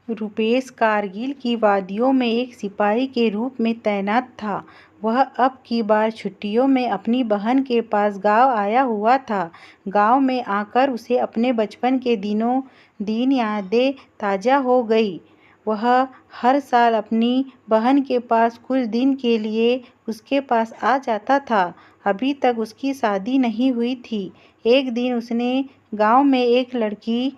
रुपेश कारगिल की वादियों में एक सिपाही के रूप में तैनात था। वह अब की बार छुट्टियों में अपनी बहन के पास गांव आया हुआ था। गांव में आकर उसे अपने बचपन के दिन यादें ताज़ा हो गई। वह हर साल अपनी बहन के पास कुछ दिन के लिए उसके पास आ जाता था। अभी तक उसकी शादी नहीं हुई थी। एक दिन उसने गांव में एक लड़की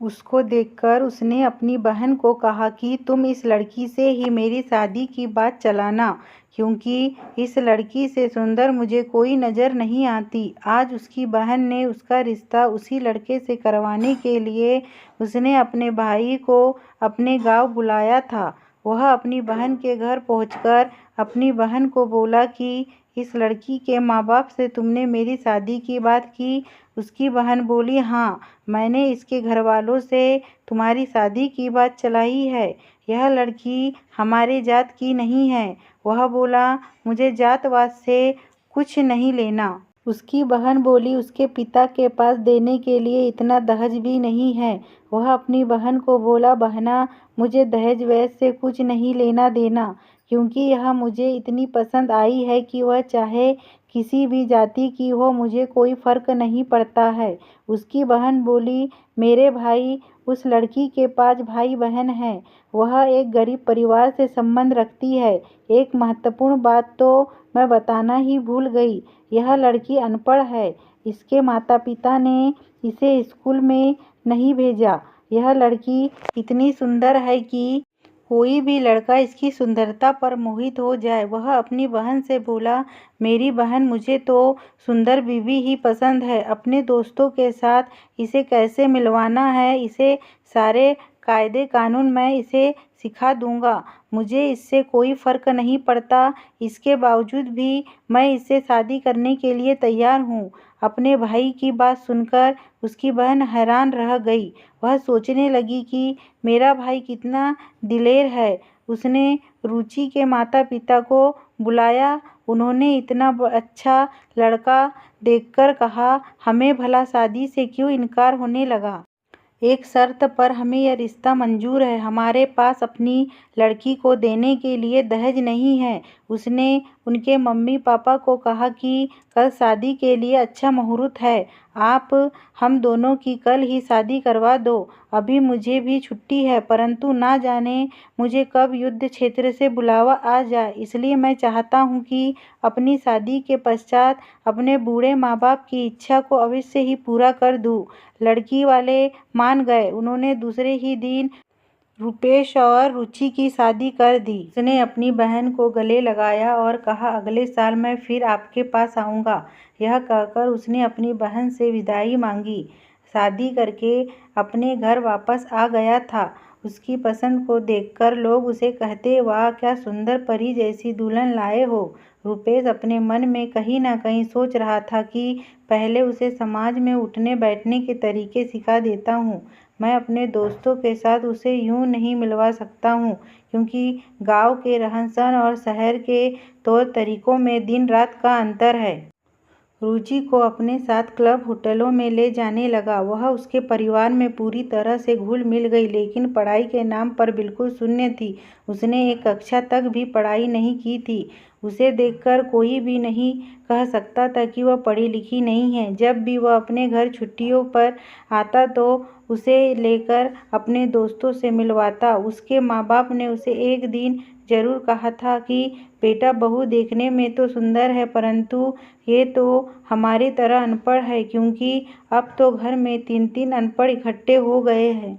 उसको देखकर उसने अपनी बहन को कहा कि तुम इस लड़की से ही मेरी शादी की बात चलाना, क्योंकि इस लड़की से सुंदर मुझे कोई नज़र नहीं आती। आज उसकी बहन ने उसका रिश्ता उसी लड़के से करवाने के लिए उसने अपने भाई को अपने गांव बुलाया था। वह अपनी बहन के घर पहुंचकर अपनी बहन को बोला कि इस लड़की के माँ बाप से तुमने मेरी शादी की बात की। उसकी बहन बोली, हाँ, मैंने इसके घर वालों से तुम्हारी शादी की बात चलाई है। यह लड़की हमारे जात की नहीं है। वह बोला, मुझे जातवाद से कुछ नहीं लेना। उसकी बहन बोली, उसके पिता के पास देने के लिए इतना दहेज भी नहीं है। वह अपनी बहन को बोला, बहना, मुझे दहेज वहेज से कुछ नहीं लेना देना, क्योंकि यह मुझे इतनी पसंद आई है कि वह चाहे किसी भी जाति की हो, मुझे कोई फ़र्क नहीं पड़ता है। उसकी बहन बोली, मेरे भाई, उस लड़की के 5 भाई बहन हैं। वह एक गरीब परिवार से संबंध रखती है। एक महत्वपूर्ण बात तो मैं बताना ही भूल गई, यह लड़की अनपढ़ है। इसके माता पिता ने इसे स्कूल में नहीं भेजा। यह लड़की इतनी सुंदर है कि कोई भी लड़का इसकी सुंदरता पर मोहित हो जाए। वह अपनी बहन से बोला, मेरी बहन, मुझे तो सुंदर बीवी ही पसंद है। अपने दोस्तों के साथ इसे कैसे मिलवाना है, इसे सारे कायदे कानून मैं इसे सिखा दूंगा। मुझे इससे कोई फ़र्क नहीं पड़ता। इसके बावजूद भी मैं इससे शादी करने के लिए तैयार हूँ। अपने भाई की बात सुनकर उसकी बहन हैरान रह गई। वह सोचने लगी कि मेरा भाई कितना दिलेर है। उसने रुचि के माता पिता को बुलाया। उन्होंने इतना अच्छा लड़का देखकर कहा, हमें भला शादी से क्यों इनकार होने लगा। एक शर्त पर हमें यह रिश्ता मंजूर है। हमारे पास अपनी लड़की को देने के लिए दहेज नहीं है। उसने उनके मम्मी पापा को कहा कि कल शादी के लिए अच्छा मुहूर्त है। आप हम दोनों की कल ही शादी करवा दो। अभी मुझे भी छुट्टी है, परंतु ना जाने मुझे कब युद्ध क्षेत्र से बुलावा आ जाए। इसलिए मैं चाहता हूँ कि अपनी शादी के पश्चात अपने बूढ़े माँ बाप की इच्छा को अवश्य ही पूरा कर दूँ। लड़की वाले मान गए। उन्होंने दूसरे ही दिन रुपेश और रुचि की शादी कर दी। उसने अपनी बहन को गले लगाया और कहा, अगले साल मैं फिर आपके पास आऊँगा। यह कहकर उसने अपनी बहन से विदाई मांगी। शादी करके अपने घर वापस आ गया था। उसकी पसंद को देखकर लोग उसे कहते, वाह, क्या सुंदर परी जैसी दुल्हन लाए हो। रुपेश अपने मन में कहीं ना कहीं सोच रहा था कि पहले उसे समाज में उठने बैठने के तरीके सिखा देता हूँ। मैं अपने दोस्तों के साथ उसे यूँ नहीं मिलवा सकता हूँ, क्योंकि गांव के रहन-सहन और शहर के तौर तरीकों में दिन रात का अंतर है। रुचि को अपने साथ क्लब होटलों में ले जाने लगा। वह उसके परिवार में पूरी तरह से घुल मिल गई, लेकिन पढ़ाई के नाम पर बिल्कुल शून्य थी। उसने एक कक्षा तक भी पढ़ाई नहीं की थी। उसे देखकर कोई भी नहीं कह सकता था कि वह पढ़ी लिखी नहीं है। जब भी वह अपने घर छुट्टियों पर आता तो उसे लेकर अपने दोस्तों से मिलवाता। उसके माँ बाप ने उसे एक दिन जरूर कहा था कि बेटा, बहू देखने में तो सुंदर है, परंतु ये तो हमारी तरह अनपढ़ है, क्योंकि अब तो घर में 3-3 अनपढ़ इकट्ठे हो गए हैं।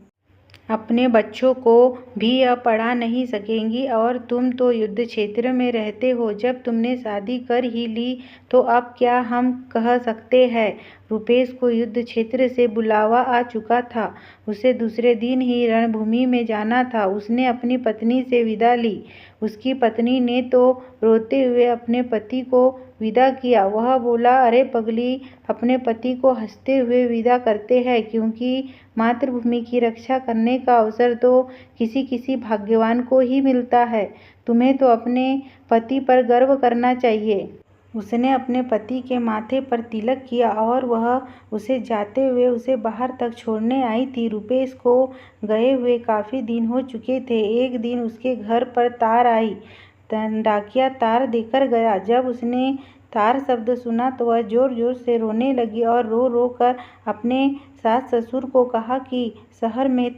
अपने बच्चों को भी यह पढ़ा नहीं सकेंगी, और तुम तो युद्ध क्षेत्र में रहते हो। जब तुमने शादी कर ही ली तो अब क्या हम कह सकते हैं। रुपेश को युद्ध क्षेत्र से बुलावा आ चुका था। उसे दूसरे दिन ही रणभूमि में जाना था। उसने अपनी पत्नी से विदा ली। उसकी पत्नी ने तो रोते हुए अपने पति को विदा किया। वह बोला, अरे पगली, अपने पति को हंसते हुए विदा करते हैं, क्योंकि मातृभूमि की रक्षा करने का अवसर तो किसी किसी भाग्यवान को ही मिलता है। तुम्हें तो अपने पति पर गर्व करना चाहिए। उसने अपने पति के माथे पर तिलक किया और वह उसे जाते हुए उसे बाहर तक छोड़ने आई थी। रुपेश को गए हुए काफ़ी दिन हो चुके थे। एक दिन उसके घर पर तार आई। डाकिया तार देकर गया। जब उसने तार शब्द सुना तो वह ज़ोर ज़ोर से रोने लगी और रो रो कर अपने सास ससुर को कहा कि शहर में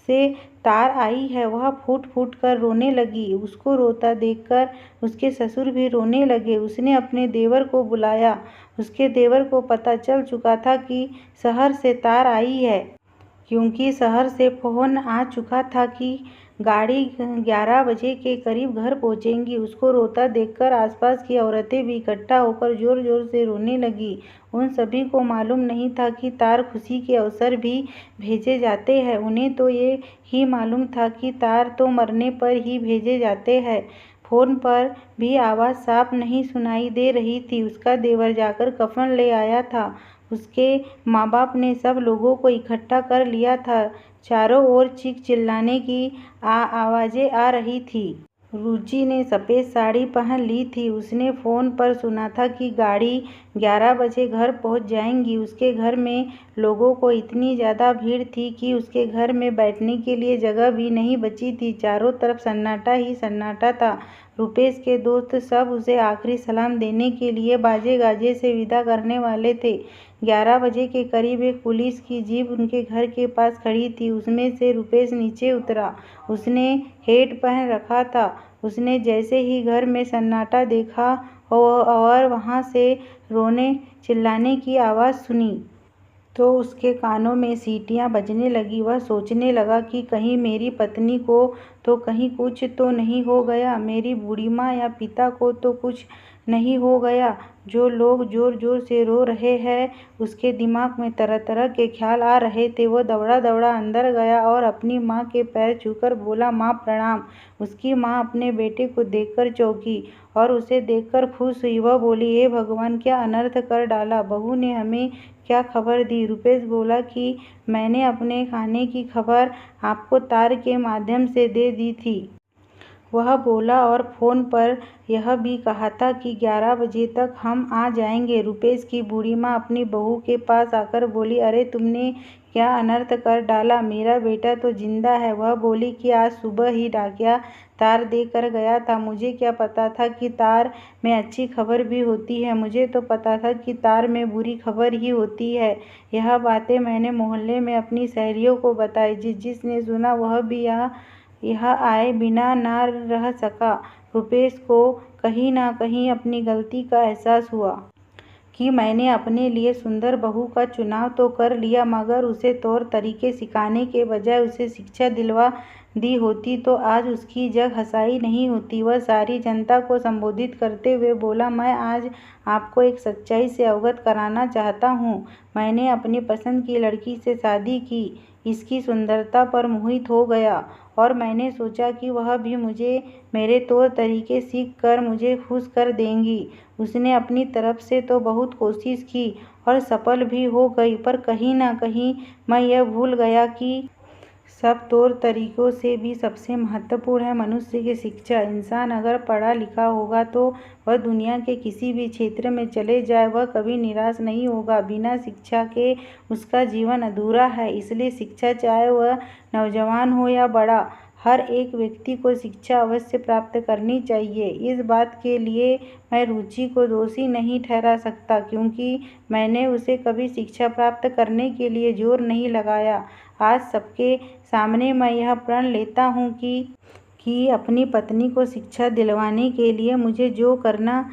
से तार आई है। वह फूट फूट कर रोने लगी। उसको रोता देखकर उसके ससुर भी रोने लगे। उसने अपने देवर को बुलाया। उसके देवर को पता चल चुका था कि शहर से तार आई है, क्योंकि शहर से फ़ोन आ चुका था कि गाड़ी 11 बजे के करीब घर पहुंचेगी। उसको रोता देखकर आसपास की औरतें भी इकट्ठा होकर ज़ोर ज़ोर से रोने लगीं। उन सभी को मालूम नहीं था कि तार खुशी के अवसर भी भेजे जाते हैं। उन्हें तो ये ही मालूम था कि तार तो मरने पर ही भेजे जाते हैं। फ़ोन पर भी आवाज़ साफ नहीं सुनाई दे रही थी। उसका देवर जाकर कफन ले आया था। उसके माँ बाप ने सब लोगों को इकट्ठा कर लिया था। चारों ओर चीख चिल्लाने की आवाज़ें आ रही थी। रुचि ने सफ़ेद साड़ी पहन ली थी। उसने फ़ोन पर सुना था कि गाड़ी 11 बजे घर पहुंच जाएगी। उसके घर में लोगों को इतनी ज़्यादा भीड़ थी कि उसके घर में बैठने के लिए जगह भी नहीं बची थी। चारों तरफ सन्नाटा ही सन्नाटा था। रुपेश के दोस्त सब उसे आखिरी सलाम देने के लिए बाजे गाजे से विदा करने वाले थे। 11 बजे के करीब एक पुलिस की जीप उनके घर के पास खड़ी थी। उसमें से रुपेश नीचे उतरा। उसने हेट पहन रखा था। उसने जैसे ही घर में सन्नाटा देखा और वहाँ से रोने चिल्लाने की आवाज़ सुनी तो उसके कानों में सीटियाँ बजने लगी। वह सोचने लगा कि कहीं मेरी पत्नी को तो कहीं कुछ तो नहीं हो गया, मेरी बूढ़ी माँ या पिता को तो कुछ नहीं हो गया। जो लोग ज़ोर ज़ोर से रो रहे हैं, उसके दिमाग में तरह तरह के ख्याल आ रहे थे। वो दौड़ा दौड़ा अंदर गया और अपनी माँ के पैर छूकर बोला, माँ प्रणाम। उसकी माँ अपने बेटे को देखकर चौंकी और उसे देखकर खुश हुई। वह बोली, हे भगवान, क्या अनर्थ कर डाला। बहू ने हमें क्या खबर दी। रुपेश बोला कि मैंने अपने खाने की खबर आपको तार के माध्यम से दे दी थी। वह बोला और फ़ोन पर यह भी कहा था कि 11 बजे तक हम आ जाएंगे। रुपेश की बूढ़ी माँ अपनी बहू के पास आकर बोली, अरे तुमने क्या अनर्थ कर डाला, मेरा बेटा तो जिंदा है। वह बोली कि आज सुबह ही डाकिया तार दे कर गया था। मुझे क्या पता था कि तार में अच्छी खबर भी होती है। मुझे तो पता था कि तार में बुरी खबर ही होती है। यह बातें मैंने मोहल्ले में अपनी सहेलियों को बताई। जिसने सुना वह भी यहाँ आए बिना ना रह सका। रुपेश को कहीं ना कहीं अपनी गलती का एहसास हुआ कि मैंने अपने लिए सुंदर बहू का चुनाव तो कर लिया, मगर उसे तौर तरीके सिखाने के बजाय उसे शिक्षा दिलवा दी होती तो आज उसकी जग हंसाई नहीं होती। वह सारी जनता को संबोधित करते हुए बोला, मैं आज आपको एक सच्चाई से अवगत कराना चाहता हूँ। मैंने अपनी पसंद की लड़की से शादी की, इसकी सुंदरता पर मोहित हो गया और मैंने सोचा कि वह भी मुझे मेरे तौर तरीके सीख कर मुझे खुश कर देंगी। उसने अपनी तरफ से तो बहुत कोशिश की और सफल भी हो गई, पर कहीं ना कहीं मैं यह भूल गया कि सब तौर तरीकों से भी सबसे महत्वपूर्ण है मनुष्य की शिक्षा। इंसान अगर पढ़ा लिखा होगा तो वह दुनिया के किसी भी क्षेत्र में चले जाए, वह कभी निराश नहीं होगा। बिना शिक्षा के उसका जीवन अधूरा है। इसलिए शिक्षा, चाहे वह नौजवान हो या बड़ा, हर एक व्यक्ति को शिक्षा अवश्य प्राप्त करनी चाहिए। इस बात के लिए मैं रुचि को दोषी नहीं ठहरा सकता, क्योंकि मैंने उसे कभी शिक्षा प्राप्त करने के लिए जोर नहीं लगाया। आज सबके सामने मैं यह प्रण लेता हूँ कि अपनी पत्नी को शिक्षा दिलवाने के लिए मुझे जो करना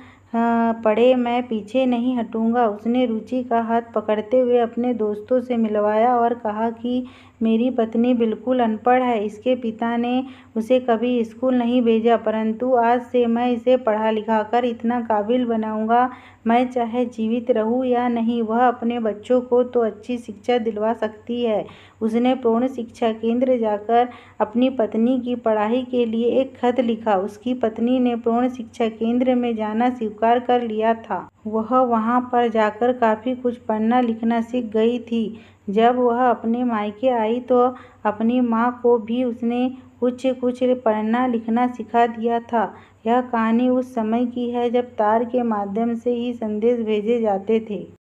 पड़े मैं पीछे नहीं हटूंगा। उसने रुचि का हाथ पकड़ते हुए अपने दोस्तों से मिलवाया और कहा कि मेरी पत्नी बिल्कुल अनपढ़ है। इसके पिता ने उसे कभी स्कूल नहीं भेजा, परंतु आज से मैं इसे पढ़ा लिखाकर इतना काबिल बनाऊंगा, मैं चाहे जीवित रहूं या नहीं, वह अपने बच्चों को तो अच्छी शिक्षा दिलवा सकती है। उसने प्रौढ़ शिक्षा केंद्र जाकर अपनी पत्नी की पढ़ाई के लिए एक खत लिखा। उसकी पत्नी ने प्रौढ़ शिक्षा केंद्र में जाना स्वीकार कर लिया था। वह वहां पर जाकर काफ़ी कुछ पढ़ना लिखना सीख गई थी। जब वह अपने मायके आई तो अपनी माँ को भी उसने कुछ कुछ पढ़ना लिखना सिखा दिया था। यह कहानी उस समय की है जब तार के माध्यम से ही संदेश भेजे जाते थे।